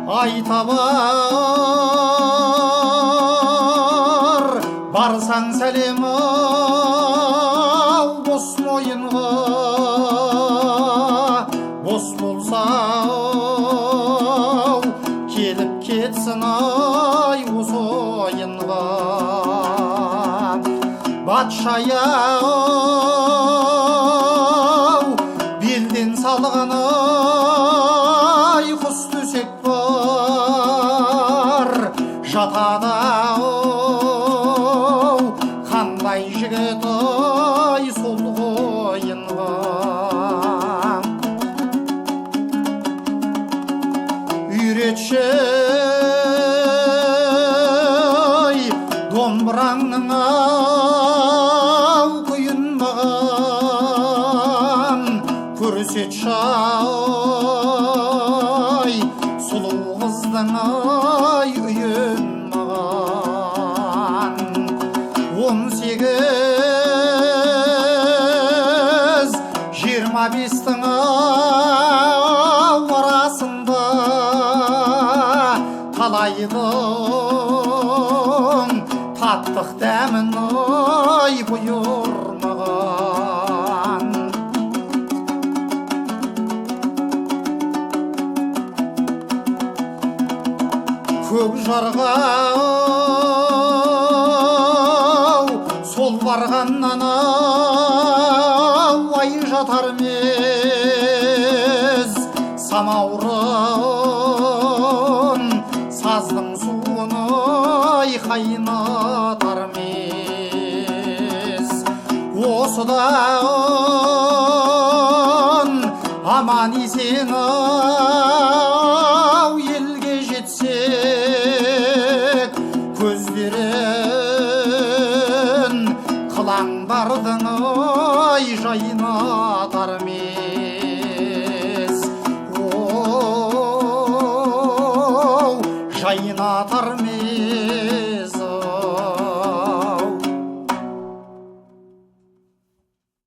айтабар барсаң сәлем ал бос мойынға, бос болса келіп кетсін ай осы ойынға. Батшая-ау белден салған ай құс төсек бар жатады-ау, қандай жігіт ай сол ойынға. Үйретші домбыраңның ау күйін маған, көрсетші ай сұлу қыздың ай үйін маған. 18-25-тің арасында талайдың таттық дәмін ай бұйырмаған. Көк жарға сол барғаннан ай жатар мез, самаурын саздың суын ай қайнатар мез. Осыдан аман есен ау елге жетсек, көздерін қылаңдардың ай жайнатар мез. Оу жайнатар мез.